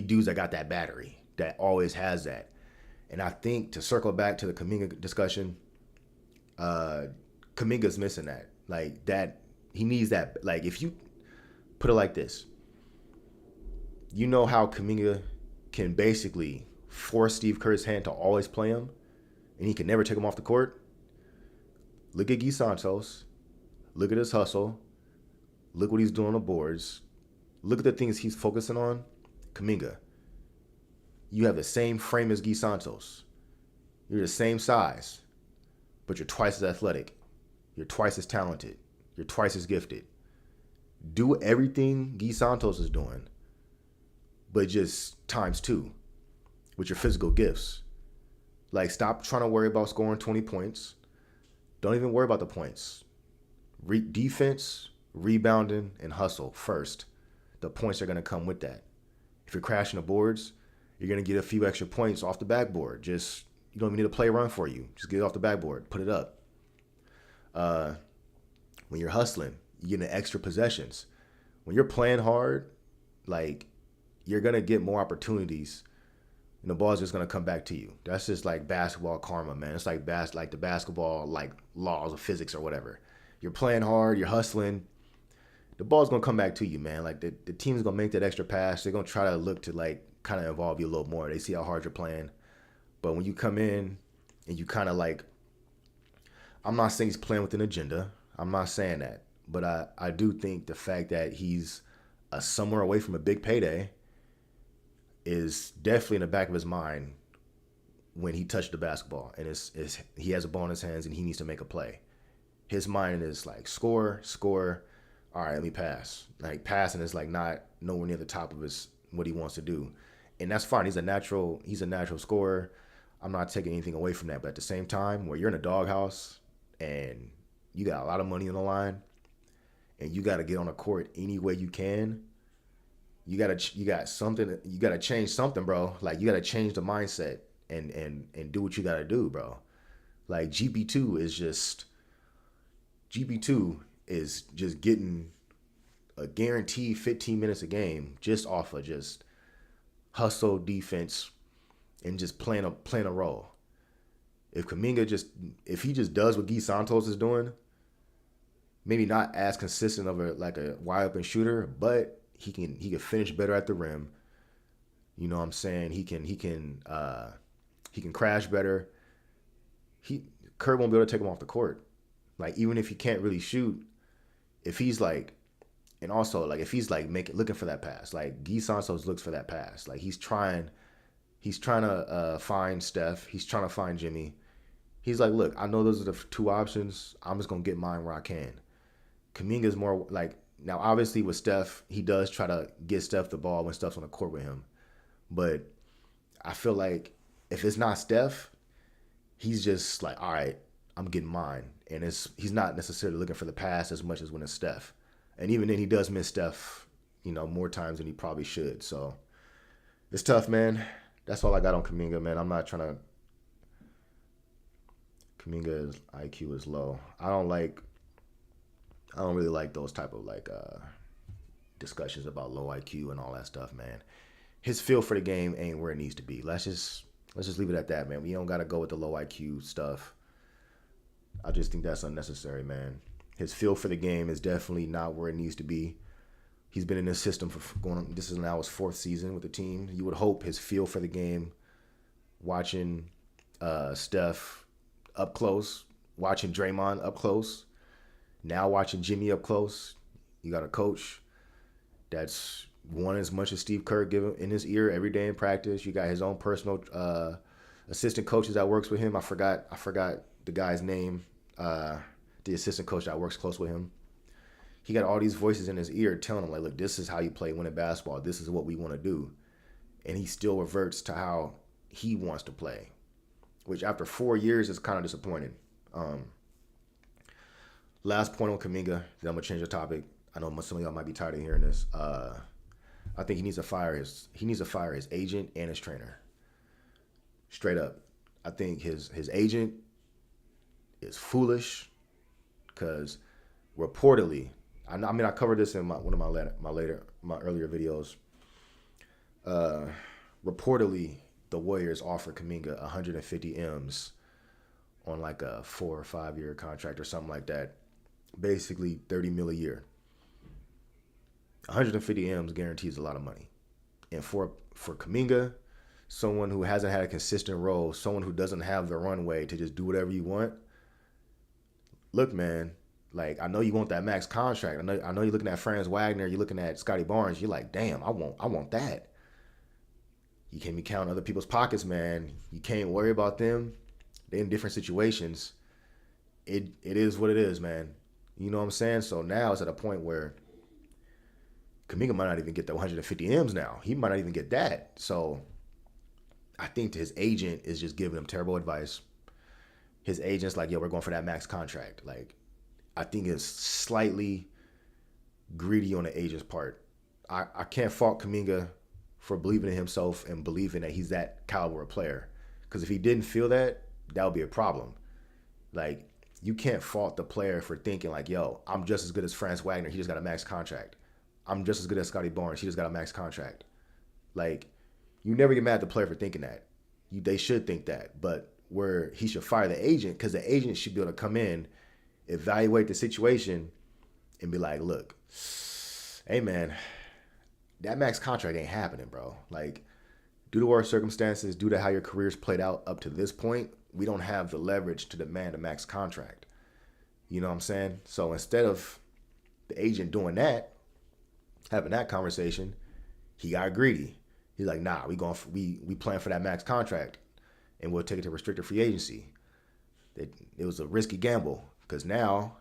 dudes that got that battery, that always has that. And I think to circle back to the Kaminga discussion, Kaminga's missing that. Like that, he needs that. Like if you put it like this, you know how Kaminga can basically force Steve Kerr's hand to always play him, and he can never take him off the court. Look at G Santos. Look at his hustle. Look what he's doing on the boards. Look at the things he's focusing on. Kaminga, you have the same frame as G Santos. You're the same size, but you're twice as athletic. You're twice as talented. You're twice as gifted. Do everything G Santos is doing, but just times 2 with your physical gifts. Like, stop trying to worry about scoring 20 points. Don't even worry about the points. Defense, rebounding, and hustle first. The points are going to come with that. If you're crashing the boards, you're going to get a few extra points off the backboard. Just, you don't even need a play run for you. Just get it off the backboard. Put it up. When you're hustling, you're getting extra possessions. When you're playing hard, like, you're going to get more opportunities, and the ball's just going to come back to you. That's just like basketball karma, man. It's like the basketball like laws of physics or whatever. You're playing hard, you're hustling, the ball's going to come back to you, man. Like the team's going to make that extra pass. They're going to try to look to like kind of involve you a little more. They see how hard you're playing. But when you come in and you kind of like, I'm not saying he's playing with an agenda. I'm not saying that. But I do think the fact that he's somewhere away from a big payday is definitely in the back of his mind when he touched the basketball and he has a ball in his hands and he needs to make a play. His mind is like score. All right, let me pass. Like passing is like not nowhere near the top of what he wants to do, and that's fine. He's a natural scorer. I'm not taking anything away from that, but at the same time, where you're in a doghouse and you got a lot of money on the line, and you got to get on the court any way you can. You got to change something, bro. Like you got to change the mindset and do what you got to do, bro. Like GP2 is just getting a guaranteed 15 minutes a game just off of just hustle, defense, and just playing a role. If he just does what G Santos is doing, maybe not as consistent of a wide open shooter, but he can finish better at the rim. You know what I'm saying? He can crash better. Kerr won't be able to take him off the court. Like even if he can't really shoot, if he's like, and also like if he's like looking for that pass, like G Santos looks for that pass. Like he's trying to find Steph. He's trying to find Jimmy. He's like, look, I know those are the two options. I'm just gonna get mine where I can. Kaminga is more like now. Obviously, with Steph, he does try to get Steph the ball when Steph's on the court with him. But I feel like if it's not Steph, he's just like, all right, I'm getting mine, and he's not necessarily looking for the pass as much as when it's Steph. And even then, he does miss Steph, more times than he probably should. So it's tough, man. That's all I got on Kaminga, man. I'm not trying to. Kaminga's IQ is low. I don't really like those type of discussions about low IQ and all that stuff, man. His feel for the game ain't where it needs to be. Let's just leave it at that, man. We don't gotta go with the low IQ stuff. I just think that's unnecessary, man. His feel for the game is definitely not where it needs to be. He's been in this system for this is now his fourth season with the team. You would hope his feel for the game, watching Steph up close, watching Draymond up close, now watching Jimmy up close. You got a coach that's won as much as Steve Kerr give him in his ear every day in practice. You got his own personal assistant coaches that works with him. I forgot the guy's name. The assistant coach that works close with him. He got all these voices in his ear telling him, like, look, this is how you play winning basketball. This is what we want to do. And he still reverts to how he wants to play, which after 4 years is kind of disappointing. Last point on Kaminga, then I'm going to change the topic. I know some of y'all might be tired of hearing this. I think he needs to fire his agent and his trainer. Straight up. I think his agent is foolish because reportedly, I covered this in one of my earlier videos. Reportedly, the Warriors offered Kaminga 150 M's on like a 4 or 5 year contract or something like that. Basically, 30 mil a year. 150 M's guarantees a lot of money. And for Kaminga, someone who hasn't had a consistent role, someone who doesn't have the runway to just do whatever you want. Look, man, like I know you want that max contract. I know you're looking at Franz Wagner, you're looking at Scotty Barnes. You're like, damn, I want that. You can't be counting other people's pockets, man. You can't worry about them. They're in different situations. It is what it is, man. You know what I'm saying? So now it's at a point where Kaminga might not even get the 150 M's now. He might not even get that. So I think his agent is just giving him terrible advice. His agent's like, yo, we're going for that max contract. Like, I think it's slightly greedy on the agent's part. I can't fault Kaminga for believing in himself and believing that he's that caliber of player. Because if he didn't feel that, that would be a problem. Like, you can't fault the player for thinking like, yo, I'm just as good as Franz Wagner. He just got a max contract. I'm just as good as Scotty Barnes. He just got a max contract. Like, you never get mad at the player for thinking that. They should think that. But where he should fire the agent, because the agent should be able to come in, evaluate the situation, and be like, look, hey, man, that max contract ain't happening, bro. Like, due to our circumstances, due to how your career's played out up to this point, we don't have the leverage to demand a max contract. You know what I'm saying? So instead of the agent doing that, having that conversation, he got greedy. He's like, nah, we plan for that max contract, and we'll take it to restricted free agency. It was a risky gamble because now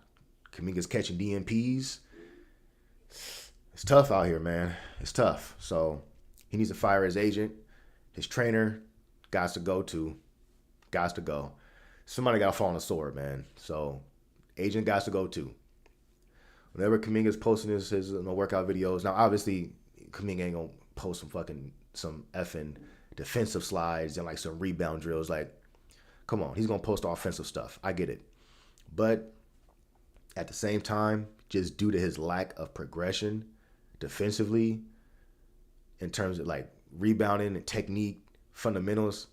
Kaminga's catching DNPs. It's tough out here, man. It's tough. So he needs to fire his agent. His trainer got to go. Somebody got to fall on the sword, man. So agent got to go too. Whenever Kaminga's posting his workout videos, now obviously Kaminga ain't gonna post some effing defensive slides and like some rebound drills. Like, come on, he's gonna post offensive stuff. I get it, but at the same time, just due to his lack of progression defensively, in terms of like rebounding and technique, fundamentals,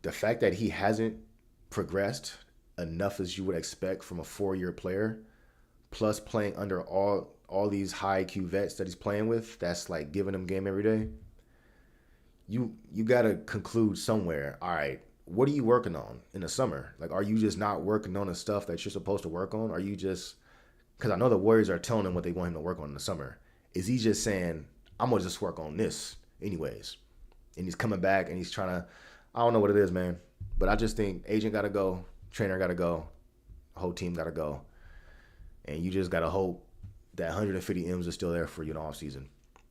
the fact that he hasn't progressed enough as you would expect from a 4-year player, plus playing under all these high IQ vets that he's playing with, that's like giving him game every day. You got to conclude somewhere, all right, what are you working on in the summer? Like, are you just not working on the stuff that you're supposed to work on? Are you just, because I know the Warriors are telling him what they want him to work on in the summer. Is he just saying, I'm going to just work on this anyways? And he's coming back and he's trying to, I don't know what it is, man. But I just think agent got to go, trainer got to go, whole team got to go, and you just got to hope that 150 M's are still there for you in the offseason.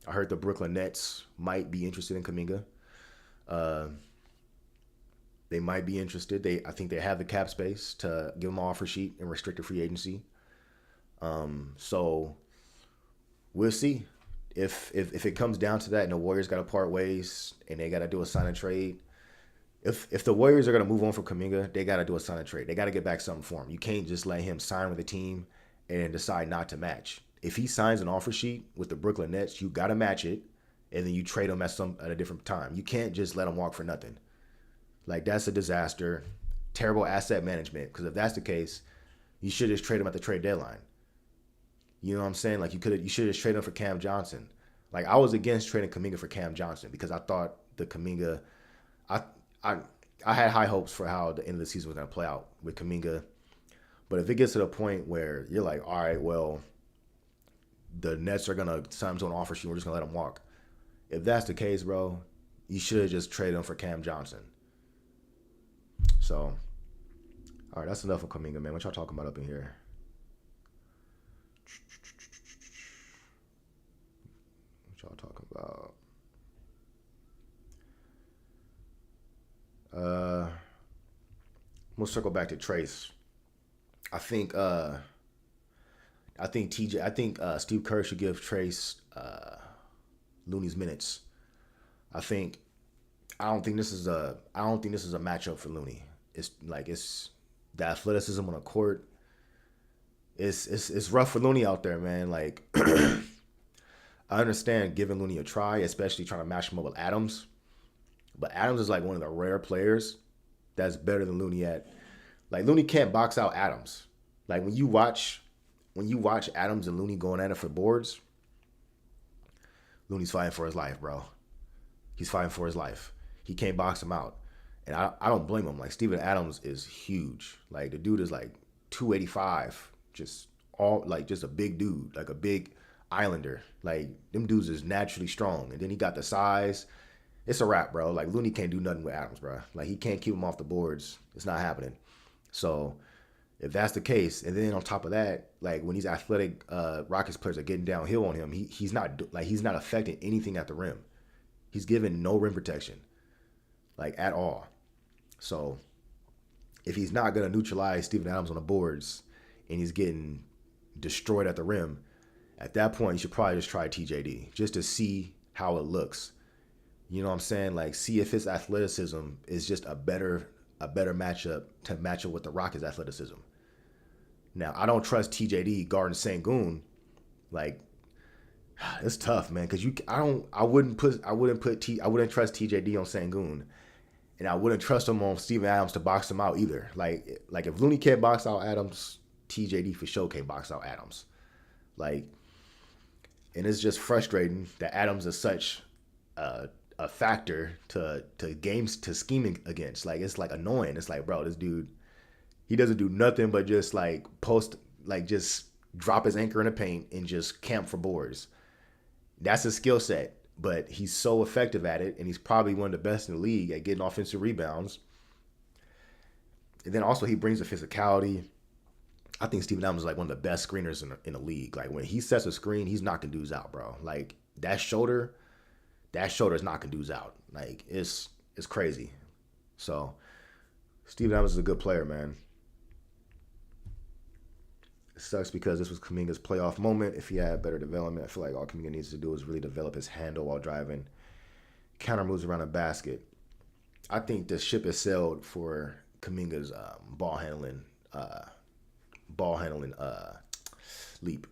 I heard the Brooklyn Nets might be interested in Kaminga. Uh, they might be interested. I think they have the cap space to give them an offer sheet and restricted free agency. So we'll see if it comes down to that, and the Warriors got to part ways and they got to do a sign and trade. If the Warriors are going to move on from Kaminga, they got to do a sign and trade. They got to get back something for him. You can't just let him sign with the team and then decide not to match. If he signs an offer sheet with the Brooklyn Nets, you got to match it, and then you trade him at a different time. You can't just let him walk for nothing. Like, that's a disaster. Terrible asset management. Because if that's the case, you should just trade him at the trade deadline. You know what I'm saying? Like, you should just trade him for Cam Johnson. Like, I was against trading Kaminga for Cam Johnson because I thought the Kaminga, I had high hopes for how the end of the season was going to play out with Kaminga. But if it gets to the point where you're like, all right, well, the Nets are going to sign him to an offer sheet, we're just going to let him walk. If that's the case, bro, you should have just traded him for Cam Johnson. So, all right, that's enough of Kaminga, man. What y'all talking about up in here? What y'all talking about? We'll circle back to Trace. I think Steve Kerr should give Trace Looney's minutes. I don't think this is a matchup for Looney. It's the athleticism on the court. It's rough for Looney out there, man. Like, I understand giving Looney a try, especially trying to match him up with Adams. But Adams is like one of the rare players that's better than Looney at. Like, Looney can't box out Adams. Like, when you watch Adams and Looney going at it for boards, Looney's fighting for his life, bro. He's fighting for his life. He can't box him out. And I don't blame him. Like, Steven Adams is huge. Like, the dude is like 285. Just a big dude. Like a big Islander. Like, them dudes is naturally strong. And then he got the size. It's a wrap, bro. Like, Looney can't do nothing with Adams, bro. Like, he can't keep him off the boards. It's not happening. So, if that's the case, and then on top of that, like, when these athletic Rockets players are getting downhill on him, he's not affecting anything at the rim. He's given no rim protection, like, at all. So, if he's not going to neutralize Steven Adams on the boards and he's getting destroyed at the rim, at that point, you should probably just try TJD just to see how it looks. You know what I'm saying? Like, see if his athleticism is just a better matchup to match up with the Rockets' athleticism. Now, I don't trust TJD guarding Sengun. Like, it's tough, man, because I wouldn't trust TJD on Sengun, and I wouldn't trust him on Steven Adams to box him out either. Like if Looney can't box out Adams, TJD for sure can't box out Adams. Like, and it's just frustrating that Adams is such a factor to games to scheming against. Like, it's like annoying. It's like, bro, this dude, he doesn't do nothing but just like just drop his anchor in the paint and just camp for boards. That's his skill set, but he's so effective at it, and he's probably one of the best in the league at getting offensive rebounds. And then also he brings the physicality. I think Steven Adams is like one of the best screeners in the league. Like, when he sets a screen, he's knocking dudes out, bro. Like, that shoulder is knocking dudes out. Like, it's crazy. So, Steven Adams is a good player, man. It sucks because this was Kaminga's playoff moment. If he had better development, I feel like all Kaminga needs to do is really develop his handle while driving, counter moves around the basket. I think the ship is sailed for Kaminga's ball handling leap.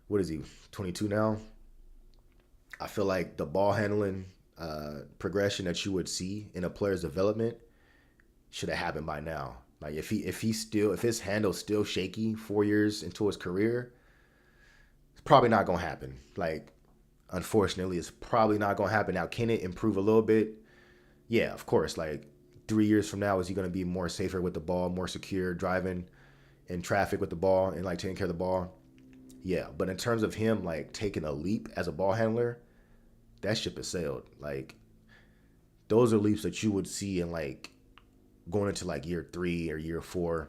What is he, 22 now? I feel like the ball handling progression that you would see in a player's development should have happened by now. Like, if his handle's still shaky 4 years into his career, it's probably not gonna happen. Like, unfortunately, it's probably not gonna happen. Now, can it improve a little bit? Yeah, of course. Like, 3 years from now, is he gonna be more safer with the ball, more secure, driving in traffic with the ball and like taking care of the ball? Yeah, but in terms of him like taking a leap as a ball handler, that ship has sailed. Like, those are leaps that you would see in like going into like year 3 or year 4.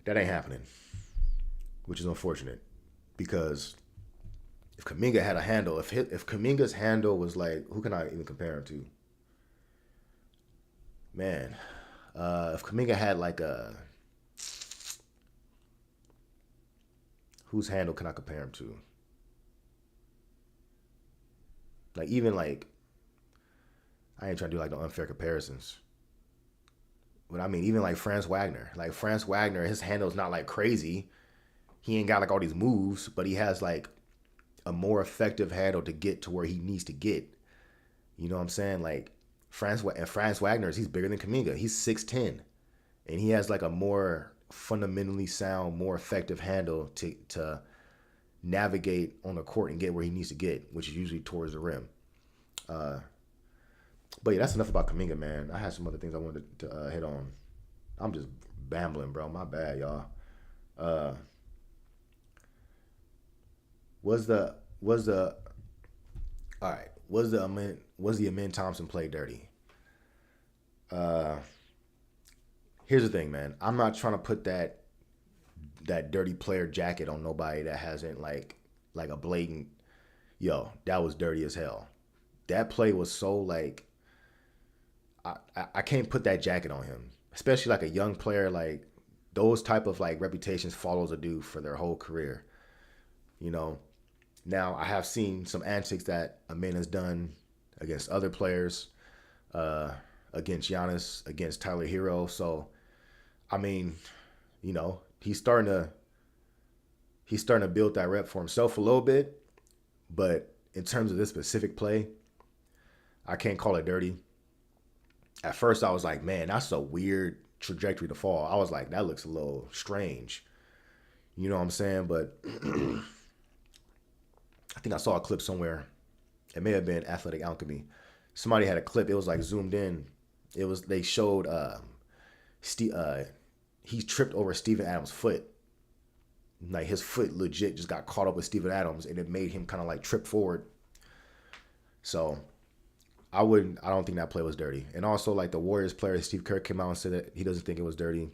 That ain't happening, which is unfortunate because if Kaminga had a handle, if Kaminga's handle was like, who can I even compare him to? Man, if Kaminga had like a, whose handle can I compare him to? Like even like, I ain't trying to do like the unfair comparisons. But I mean, even like Franz Wagner. Like Franz Wagner, his handle's not like crazy. He ain't got like all these moves, but he has like a more effective handle to get to where he needs to get. You know what I'm saying? Like Franz Wagner, he's bigger than Kaminga. He's 6'10", and he has like a more fundamentally sound, more effective handle to navigate on the court and get where he needs to get, which is usually towards the rim. Uh, but yeah, that's enough about Kaminga, man. I had some other things I wanted to hit on. I'm just bambling, bro. My bad, y'all. Uh, was the all right? Was the Amin Thompson play dirty? Uh, Here's the thing, man. I'm not trying to put that dirty player jacket on nobody that hasn't like a blatant, yo, that was dirty as hell. That play was so like I can't put that jacket on him, especially like a young player. Like those type of like reputations follows a dude for their whole career. You know. Now I have seen some antics that Amin has done against other players, uh, against Giannis, against Tyler Hero. So I mean, you know, he's starting to build that rep for himself a little bit. But in terms of this specific play, I can't call it dirty. At first, I was like, man, that's a weird trajectory to fall. I was like, that looks a little strange. You know what I'm saying? But I think I saw a clip somewhere. It may have been Athletic Alchemy. Somebody had a clip. It was like zoomed in. It was they showed Steve. He tripped over Steven Adams' foot. Like his foot legit just got caught up with Steven Adams, and it made him kind of like trip forward. So I wouldn't. I don't think that play was dirty. And also, like the Warriors player Steve Kerr came out and said that he doesn't think it was dirty.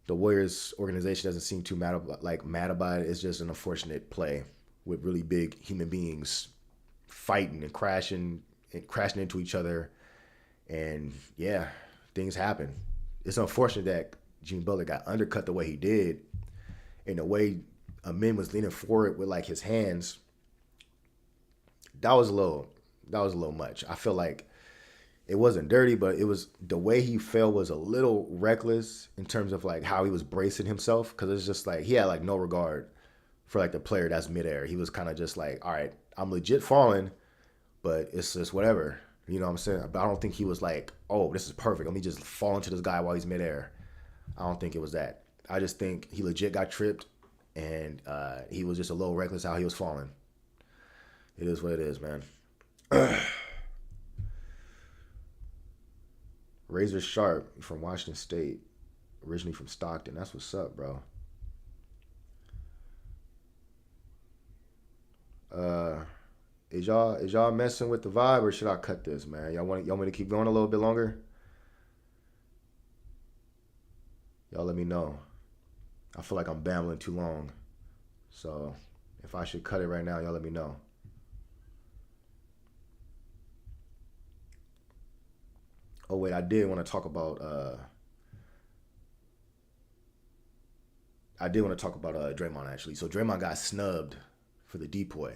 The Warriors organization doesn't seem too mad about it. It's just an unfortunate play with really big human beings fighting and crashing into each other. And yeah, things happen. It's unfortunate that Jimmy Butler got undercut the way he did, and the way Amin was leaning forward with like his hands. That was a little much. I feel like it wasn't dirty, but it was the way he fell was a little reckless in terms of like how he was bracing himself, because it's just like he had like no regard for like the player that's midair. He was kind of just like, all right, I'm legit falling, but it's just whatever. You know what I'm saying? But I don't think he was like, oh, this is perfect. Let me just fall into this guy while he's midair. I don't think it was that. I just think he legit got tripped, and he was just a little reckless how he was falling. It is what it is, man. Razor Sharp from Washington State, originally from Stockton. That's what's up, bro. Uh, is y'all messing with the vibe, or should I cut this, man? Y'all me to keep going a little bit longer? Y'all let me know. I feel like I'm babbling too long, so if I should cut it right now, y'all let me know. Oh wait, I did want to talk about Draymond actually. So Draymond got snubbed for the depoy.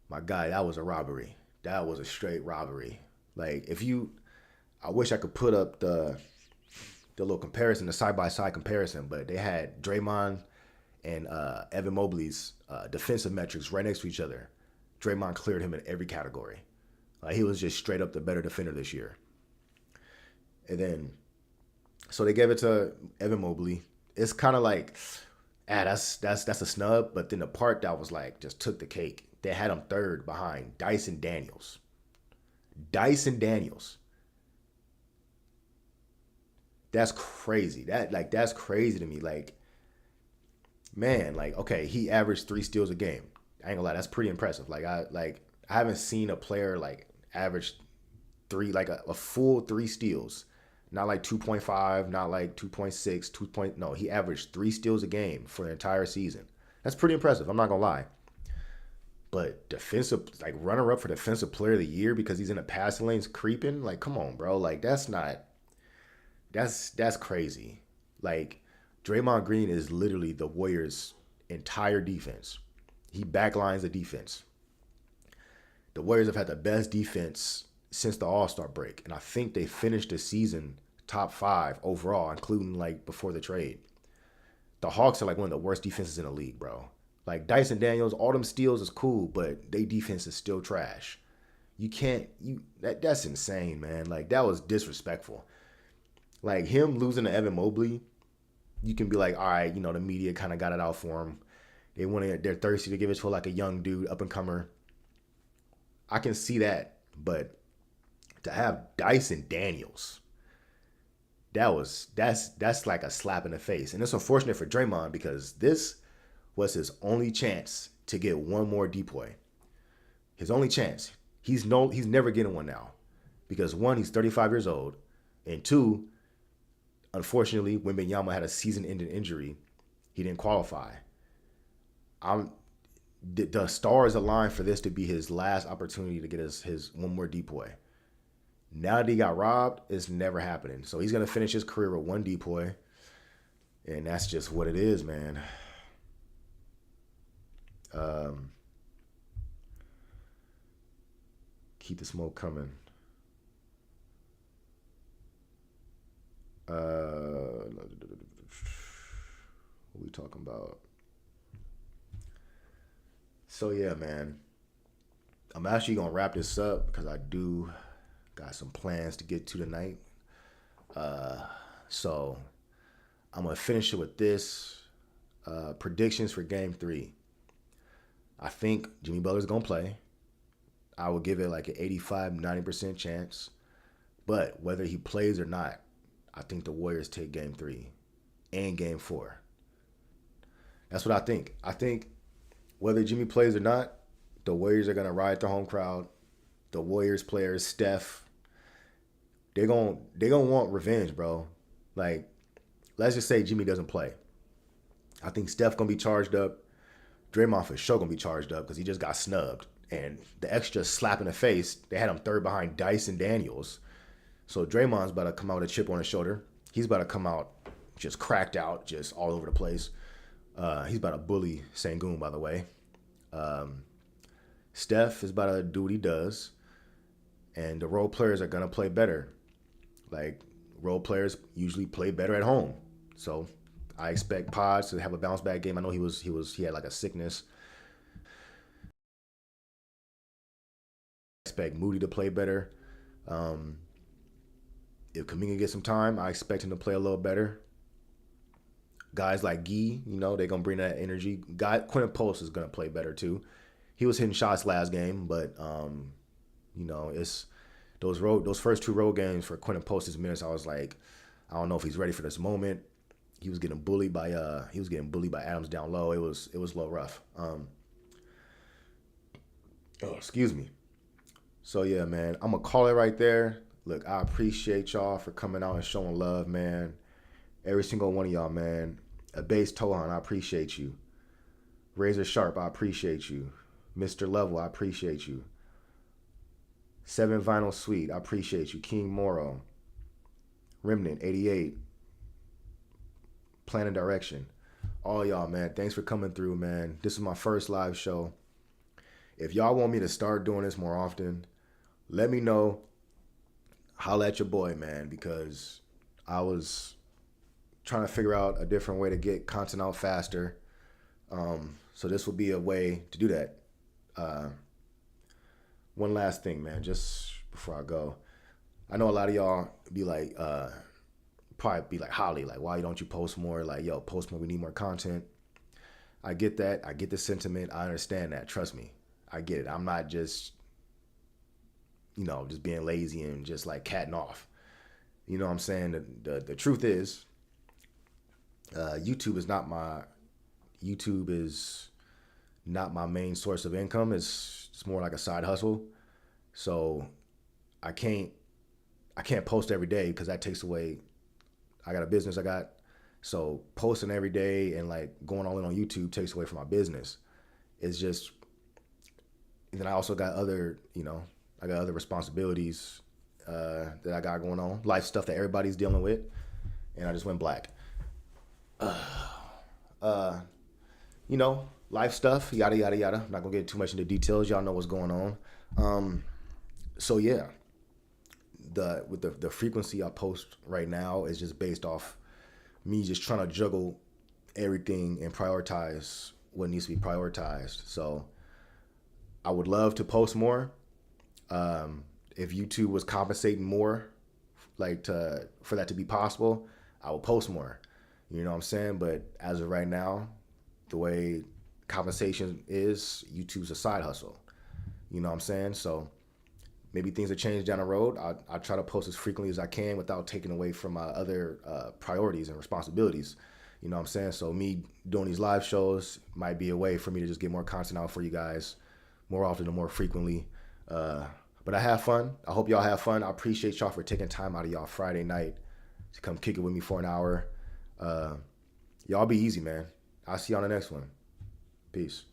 My guy, that was a robbery. That was a straight robbery. Like if you, I wish I could put up the little comparison, the side by side comparison, but they had Draymond and Evan Mobley's defensive metrics right next to each other. Draymond cleared him in every category. Like he was just straight up the better defender this year. And then, so they gave it to Evan Mobley. It's kind of like, that's a snub. But then the part that was like just took the cake. They had him third behind Dyson Daniels. Dyson Daniels. That's crazy. That's crazy to me. Like, man, like okay, he averaged 3 steals a game. I ain't gonna lie, that's pretty impressive. I haven't seen a player like average three, like a full three steals. Not like 2.5, not like 2.6, 2. No, he averaged 3 steals a game for the entire season. That's pretty impressive. I'm not gonna lie. But defensive, like runner up for defensive player of the year because he's in the passing lanes creeping. Like, come on, bro. Like that's not. That's crazy. Like Draymond Green is literally the Warriors' entire defense. He backlines the defense. The Warriors have had the best defense since the All-Star break, and I think they finished the season top 5 overall, including like before the trade. The Hawks are like one of the worst defenses in the league, bro. Like Dyson Daniels, all them steals is cool, but they defense is still trash. You can't that's insane, man. Like that was disrespectful. Like him losing to Evan Mobley, you can be like, all right, the media kind of got it out for him. They're thirsty to give it to like a young dude, up and comer. I can see that, but to have Dyson Daniels, that's like a slap in the face, and it's unfortunate for Draymond because this was his only chance to get one more depoy. His only chance. He's never getting one now, because one, he's 35 years old, and two, unfortunately, Wembanyama had a season-ending injury. He didn't qualify. The stars aligned for this to be his last opportunity to get his one more depoy. Now that he got robbed, it's never happening. So he's gonna finish his career with one depoy, and that's just what it is, man. Keep the smoke coming. What are we talking about? So yeah, man. I'm actually gonna wrap this up because I do got some plans to get to tonight. So I'm gonna finish it with this. Predictions for Game 3. I think Jimmy Butler's gonna play. I will give it like an 85-90% chance. But whether he plays or not, I think the Warriors take Game 3 and Game 4. That's what I think. I think whether Jimmy plays or not, the Warriors are gonna ride the home crowd. The Warriors players, Steph, they're gonna want revenge, bro. Like, let's just say Jimmy doesn't play. I think Steph gonna be charged up. Draymond for sure gonna be charged up because he just got snubbed. And the extra slap in the face, they had him third behind Dyson Daniels. So Draymond's about to come out with a chip on his shoulder. He's about to come out just cracked out, just all over the place. He's about to bully Sengun, by the way. Steph is about to do what he does. And the role players are going to play better. Like, role players usually play better at home. So I expect Pods to have a bounce back game. I know he had like a sickness. I expect Moody to play better. If Kaminga gets some time, I expect him to play a little better. Guys like Gee, they're going to bring that energy. Quentin Post is going to play better too. He was hitting shots last game, but it's those first 2 road games for Quentin Post's minutes. I was like, I don't know if he's ready for this moment. He was getting bullied by Adams down low. It was a little rough. Excuse me. So yeah, man, I'm gonna call it right there. Look, I appreciate y'all for coming out and showing love, man. Every single one of y'all, man. A base Tohan, I appreciate you. Razor Sharp, I appreciate you. Mr. Level, I appreciate you. 7 Vinyl Sweet, I appreciate you. King Moro. Remnant 88. Plan and Direction. All y'all, man. Thanks for coming through, man. This is my first live show. If y'all want me to start doing this more often, let me know. Holla at your boy, man, because I was trying to figure out a different way to get content out faster. So this will be a way to do that. One last thing, man, just before I go. I know a lot of y'all be like, probably be like, Holly, like, why don't you post more? Like, yo, post more. We need more content. I get that. I get the sentiment. I understand that. Trust me. I get it. I'm not just, just being lazy and just like catting off. You know what I'm saying? The truth is, YouTube is not my main source of income. It's more like a side hustle. So I can't I can't post every day because that takes away. I got a business. So posting every day and like going all in on YouTube takes away from my business. It's just. And then I also got other, I got other responsibilities that I got going on, life stuff that everybody's dealing with, and I just went black. Uh, Life stuff, yada yada yada. I'm not gonna get too much into details. Y'all know what's going on. So yeah, the frequency I post right now is just based off me just trying to juggle everything and prioritize what needs to be prioritized. So I would love to post more. If YouTube was compensating more, for that to be possible, I would post more. You know what I'm saying? But as of right now, the way compensation is, YouTube's a side hustle. You know what I'm saying? So maybe things will change down the road. I try to post as frequently as I can without taking away from my other priorities and responsibilities. You know what I'm saying? So me doing these live shows might be a way for me to just get more content out for you guys more often and more frequently. But I have fun. I hope y'all have fun. I appreciate y'all for taking time out of y'all Friday night to come kick it with me for an hour. Y'all be easy, man. I'll see you on the next one. Peace.